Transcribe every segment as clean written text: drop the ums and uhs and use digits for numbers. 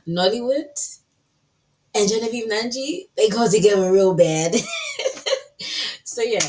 Nollywood and Genevieve Nnaji, they go together real bad. So yeah.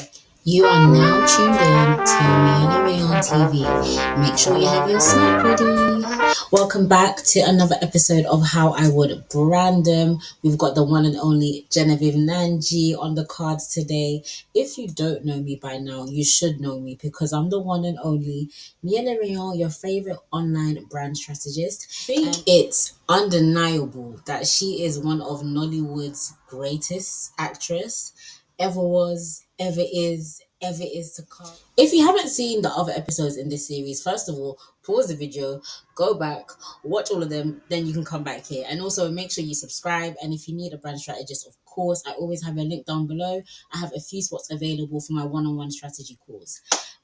You are now tuned in to Millionaire on TV. Make sure you have your snack ready. Welcome back to another episode of How I Would Brand Them. We've got the one and only Genevieve Nnaji on the cards today. If you don't know me by now, you should know me because I'm the one and only Millionaire, your favorite online brand strategist. I think it's undeniable that she is one of Nollywood's greatest actress ever was, ever is to come. If you haven't seen the other episodes in this series, first of all, pause the video, go back, watch all of them, then you can come back here. And also make sure you subscribe. And if you need a brand strategist, of course, I always have a link down below. I have a few spots available for my one-on-one strategy calls.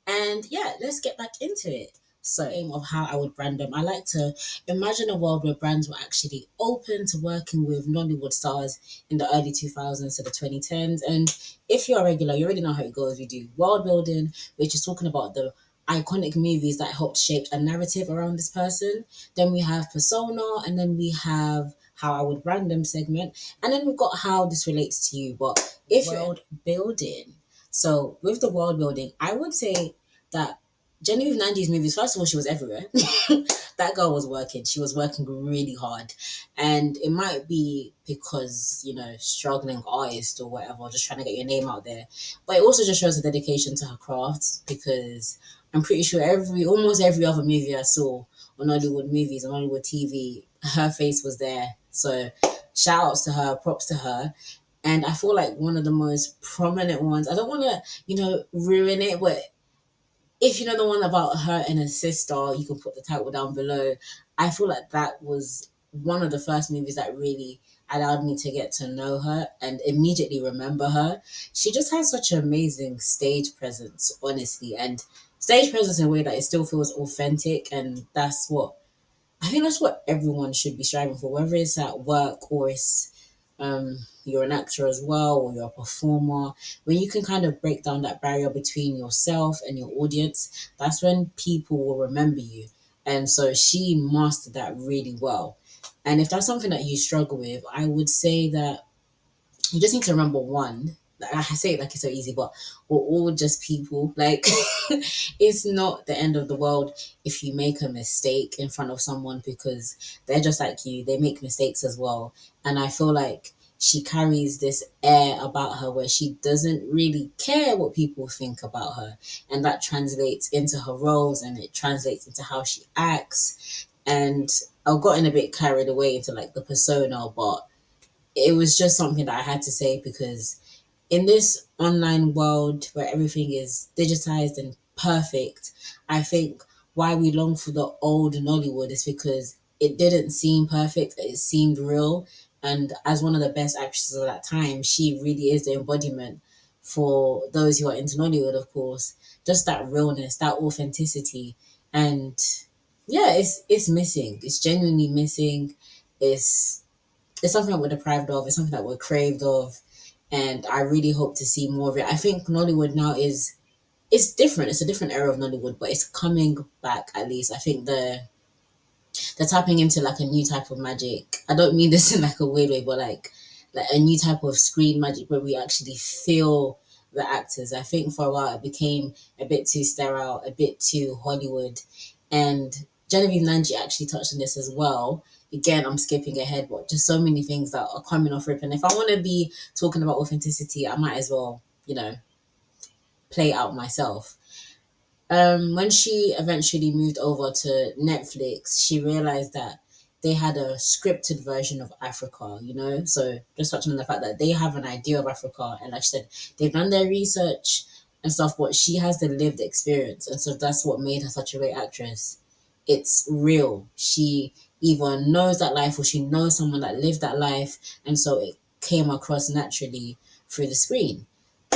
And yeah, let's get back into it. So, aim of how I would brand them. I like to imagine a world where brands were actually open to working with Nollywood stars in the early 2000s to the 2010s. And if you're a regular, you already know how it goes. We do world building, which is talking about the iconic movies that helped shape a narrative around this person. Then we have persona, and then we have how I would brand them segment, and then we've got how this relates to you. But if world building, so with the world building, I would say that Genevieve Nnaji's movies, first of all, she was everywhere. That girl was working. She was working really hard. And it might be because, struggling artist or whatever, just trying to get your name out there. But it also just shows a dedication to her craft because I'm pretty sure almost every other movie I saw on Hollywood movies, on Hollywood TV, her face was there. So shout outs to her, props to her. And I feel like one of the most prominent ones, I don't want to, ruin it, but if you know the one about her and her sister, you can put the title down below. I feel like that was one of the first movies that really allowed me to get to know her and immediately remember her. She just has such an amazing stage presence, honestly, and stage presence in a way that it still feels authentic. And I think that's what everyone should be striving for, whether it's at work or it's you're an actor as well or you're a performer. When you can kind of break down that barrier between yourself and your audience, that's when people will remember you. And so she mastered that really well. And if that's something that you struggle with, I would say that you just need to remember one. I say it like it's so easy, but we're all just people. Like, it's not the end of the world if you make a mistake in front of someone because they're just like you. They make mistakes as well. And I feel like she carries this air about her where she doesn't really care what people think about her. And that translates into her roles and it translates into how she acts. And I've gotten a bit carried away into like the persona, but it was just something that I had to say because in this online world where everything is digitized and perfect, I think why we long for the old Nollywood is because it didn't seem perfect, it seemed real. And as one of the best actresses of that time, she really is the embodiment for those who are into Nollywood, of course. Just that realness, that authenticity. And yeah, it's missing. It's genuinely missing. It's it's something that we're deprived of. It's something that we're craved of, and I really hope to see more of it. I think Nollywood now it's different. It's a different era of Nollywood, but it's coming back at least. I think they're tapping into like a new type of magic. I don't mean this in like a weird way, but like a new type of screen magic where we actually feel the actors. I think for a while it became a bit too sterile, a bit too Hollywood, and Genevieve Nnaji actually touched on this as well. Again, I'm skipping ahead, but just so many things that are coming off rip. And if I want to be talking about authenticity, I might as well, play out myself. When she eventually moved over to Netflix, she realized that they had a scripted version of Africa, So just touching on the fact that they have an idea of Africa, and like I said, they've done their research and stuff, but she has the lived experience, and so that's what made her such a great actress. It's real. She either knows that life or she knows someone that lived that life, and so it came across naturally through the screen.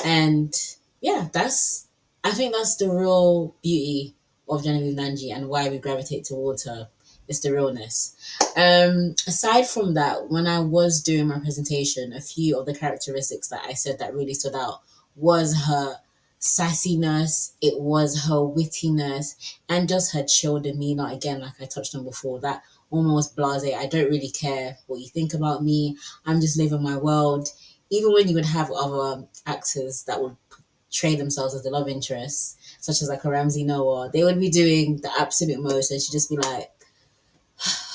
And yeah, I think that's the real beauty of Genevieve Nnaji and why we gravitate towards her. It's the realness. Aside from that, when I was doing my presentation, a few of the characteristics that I said that really stood out was her sassiness, it was her wittiness, and just her chill demeanor. Again, like I touched on before, that almost blasé. I don't really care what you think about me. I'm just living my world. Even when you would have other actors that would portray themselves as the love interests, such as like a Ramsey Noah, they would be doing the absolute most, and she'd just be like,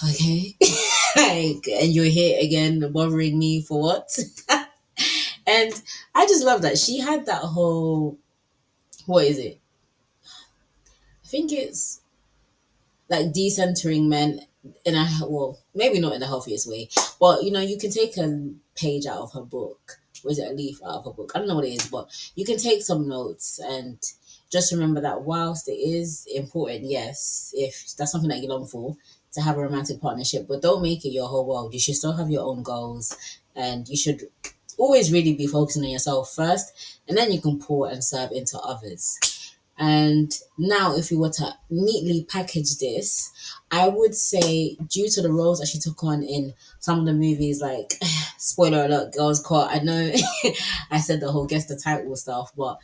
okay, like, and you're here again bothering me for what? And I just love that she had that whole, what is it? I think it's like decentering men in a, well, maybe not in the healthiest way, but you can take a page out of her book. Was it a leaf out of her book? I don't know what it is, but you can take some notes and just remember that whilst it is important, yes, if that's something that you long for, to have a romantic partnership, but don't make it your whole world. You should still have your own goals, and you should always really be focusing on yourself first, and then you can pour and serve into others. And now, if we were to neatly package this, I would say, due to the roles that she took on in some of the movies, like, spoiler alert, Girls Caught. I know I said the whole guess the title stuff, but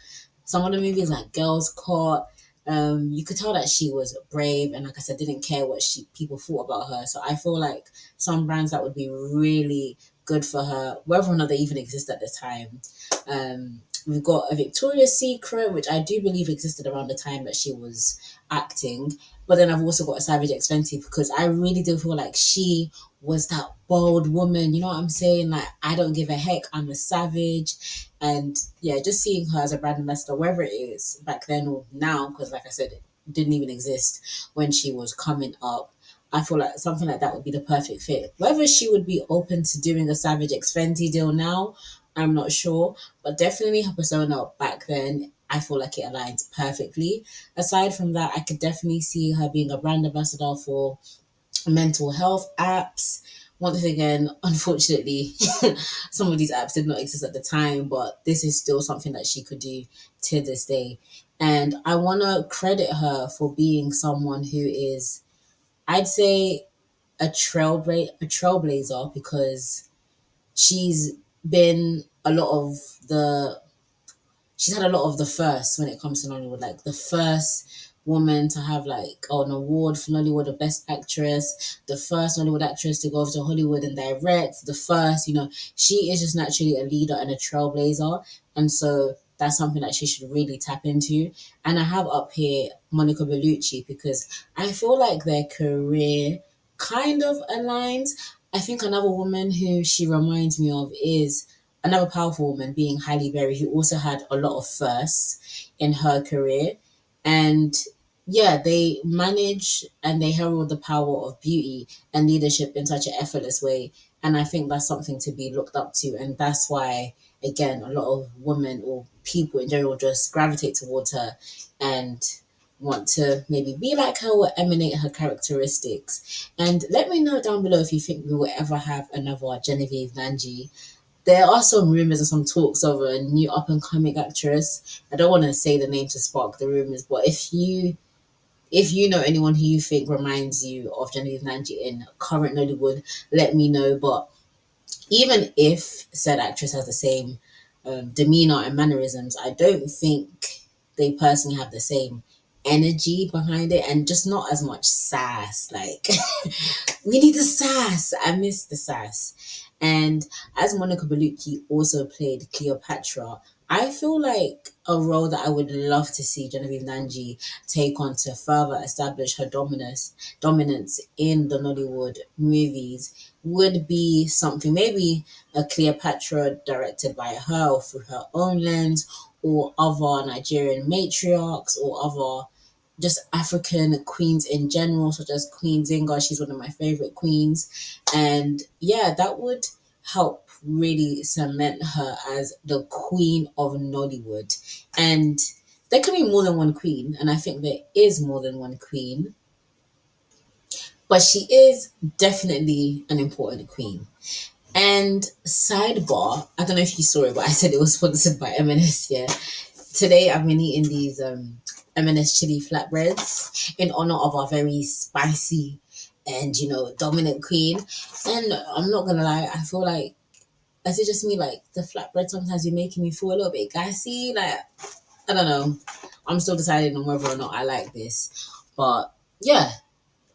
some of the movies, like Girls Caught, you could tell that she was brave and, like I said, didn't care what people thought about her. So I feel like some brands that would be really good for her, whether or not they even exist at the time. We've got a Victoria's Secret, which I do believe existed around the time that she was acting. But then I've also got a Savage X Fenty, because I really do feel like she was that bold woman. You know what I'm saying? Like, I don't give a heck. I'm a savage. And yeah, just seeing her as a brand ambassador, wherever it is, back then or now, because like I said, it didn't even exist when she was coming up. I feel like something like that would be the perfect fit. Whether she would be open to doing a Savage X Fenty deal now, I'm not sure, but definitely her persona back then, I feel like it aligns perfectly. Aside from that, I could definitely see her being a brand ambassador for mental health apps. Once again, unfortunately, some of these apps did not exist at the time, but this is still something that she could do to this day. And I want to credit her for being someone who is, I'd say, a trailblazer, because she's been a lot of the she's had a lot of the first when it comes to Nollywood, like the first woman to have like an award for Nollywood, the best actress, the first Nollywood actress to go over to Hollywood and direct, the first, she is just naturally a leader and a trailblazer. And so that's something that she should really tap into. And I have up here Monica Bellucci, because I feel like their career kind of aligns. I think another woman who she reminds me of is another powerful woman, being Halle Berry, who also had a lot of firsts in her career. And yeah, they manage and they herald the power of beauty and leadership in such an effortless way. And I think that's something to be looked up to. And that's why, again, a lot of women or people in general just gravitate towards her and want to maybe be like her or emanate her characteristics. And let me know down below if you think we will ever have another Genevieve Nnaji. There are some rumors and some talks of a new up and coming actress. I don't want to say the name to spark the rumors, but if you know anyone who you think reminds you of Genevieve Nnaji in current Nollywood, let me know. But even if said actress has the same demeanor and mannerisms, I don't think they personally have the same energy behind it, and just not as much sass. Like, we need the sass. I miss the sass. And as Monica Bellucci also played Cleopatra, I feel like a role that I would love to see Genevieve Nnaji take on to further establish her dominance in the Nollywood movies would be something, maybe a Cleopatra directed by her or through her own lens, or other Nigerian matriarchs, or other just African queens in general, such as Queen Zinga. She's one of my favorite queens. And yeah, that would help really cement her as the queen of Nollywood. And there can be more than one queen, and I think there is more than one queen, but she is definitely an important queen. And sidebar, I don't know if you saw it, but I said it was sponsored by M&S. Yeah, today I've been eating these M&S chili flatbreads in honor of our very spicy and dominant queen. And I'm not gonna lie, I feel like, is it just me, like the flatbread sometimes you're making me feel a little bit gassy? Like, I don't know. I'm still deciding on whether or not I like this. But yeah,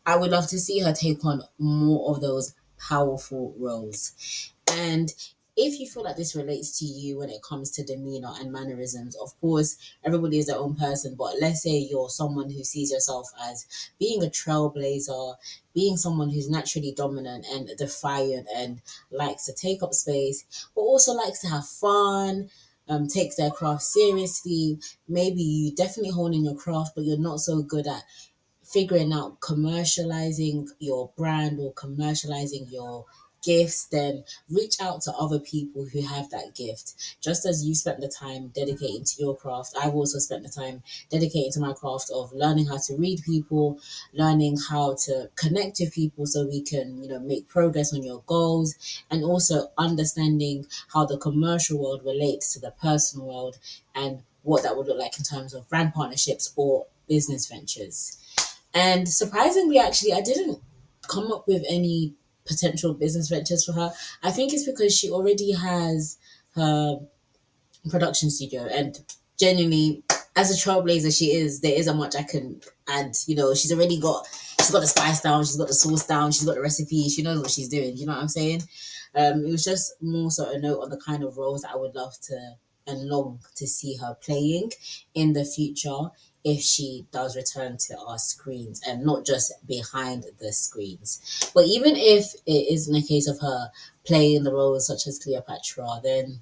I would love to see her take on more of those powerful roles. And if you feel like this relates to you when it comes to demeanor and mannerisms, of course, everybody is their own person. But let's say you're someone who sees yourself as being a trailblazer, being someone who's naturally dominant and defiant and likes to take up space, but also likes to have fun, takes their craft seriously. Maybe you definitely hone in your craft, but you're not so good at figuring out commercializing your brand or commercializing your gifts, then reach out to other people who have that gift. Just as you spent the time dedicating to your craft, I've also spent the time dedicating to my craft of learning how to read people, learning how to connect with people so we can, make progress on your goals, and also understanding how the commercial world relates to the personal world and what that would look like in terms of brand partnerships or business ventures. And surprisingly, actually, I didn't come up with any potential business ventures for her. I think it's because she already has her production studio, and genuinely, as a trailblazer she is, there isn't much I can add. She's got the spice down, she's got the sauce down, she's got the recipe, she knows what she's doing. You know what I'm saying? It was just more so a note on the kind of roles that I would love to and long to see her playing in the future if she does return to our screens and not just behind the screens. But even if it isn't a case of her playing the roles such as Cleopatra, then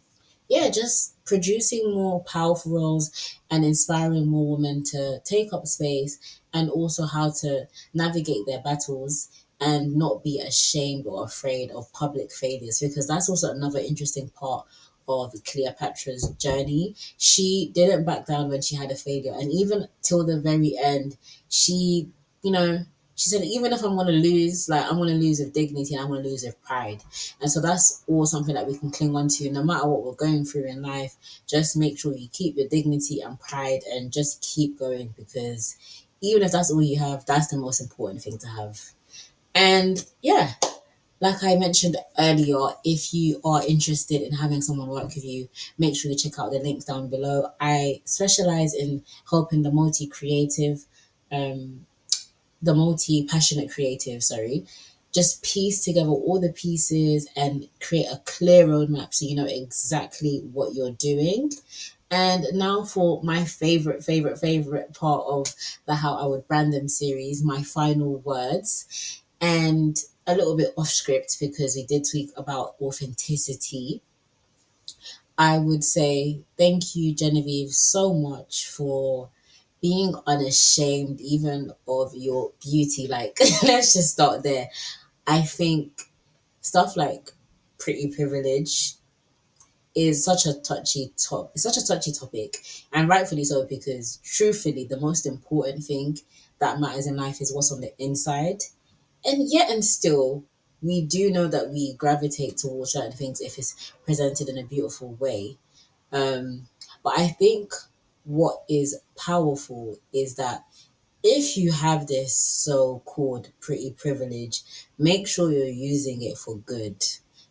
yeah, just producing more powerful roles and inspiring more women to take up space and also how to navigate their battles and not be ashamed or afraid of public failures, because that's also another interesting part of Cleopatra's journey. She didn't back down when she had a failure, and even till the very end, she, you know, she said, even if I'm gonna lose, like I'm gonna lose with dignity and I'm gonna lose with pride. And so that's all something that we can cling on to no matter what we're going through in life. Just make sure you keep your dignity and pride and just keep going, because even if that's all you have, that's the most important thing to have. And yeah, like I mentioned earlier, if you are interested in having someone work with you, make sure you check out the links down below. I specialize in helping um, the multi passionate creative, sorry, just piece together all the pieces and create a clear roadmap so you know exactly what you're doing. And now for my favorite part of the How I Would Brand Them series, my final words, and a little bit off script because we did speak about authenticity. I would say thank you, Genevieve, so much for being unashamed even of your beauty. Like, let's just start there. I think stuff like pretty privilege is such a touchy topic, and rightfully so, because truthfully the most important thing that matters in life is what's on the inside. And yet and still, we do know that we gravitate towards certain things if it's presented in a beautiful way. But I think what is powerful is that if you have this so called pretty privilege, make sure you're using it for good.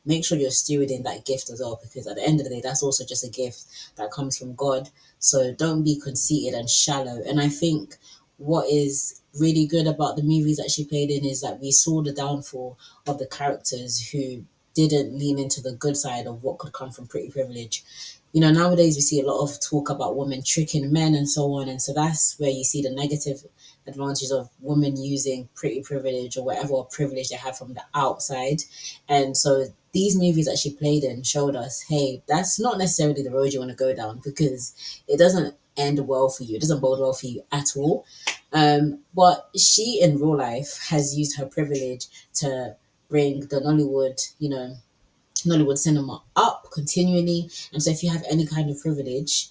Make sure you're stewarding that gift as well, because at the end of the day, that's also just a gift that comes from God. So don't be conceited and shallow. And I think what is really good about the movies that she played in is that we saw the downfall of the characters who didn't lean into the good side of what could come from pretty privilege. Nowadays we see a lot of talk about women tricking men and so on. And so that's where you see the negative advantages of women using pretty privilege or whatever privilege they have from the outside. And so these movies that she played in showed us, hey, that's not necessarily the road you want to go down, because it doesn't end well for you. It doesn't bode well for you at all. But she in real life has used her privilege to bring the Nollywood cinema up continually. And so if you have any kind of privilege,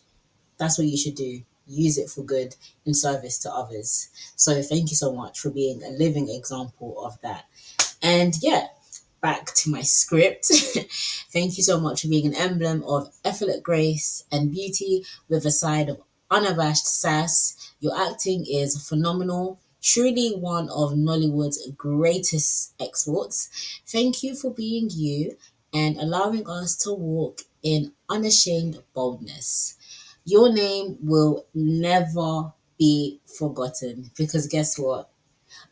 that's what you should do. Use it for good in service to others. So thank you so much for being a living example of that. And yeah, back to my script. Thank you so much for being an emblem of effortless grace and beauty with a side of unabashed sass. Your acting is phenomenal. Truly one of Nollywood's greatest exports. Thank you for being you and allowing us to walk in unashamed boldness. Your name will never be forgotten, because guess what?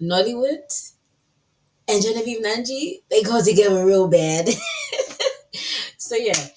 Nollywood and Genevieve Nnaji, they go together real bad. So yeah,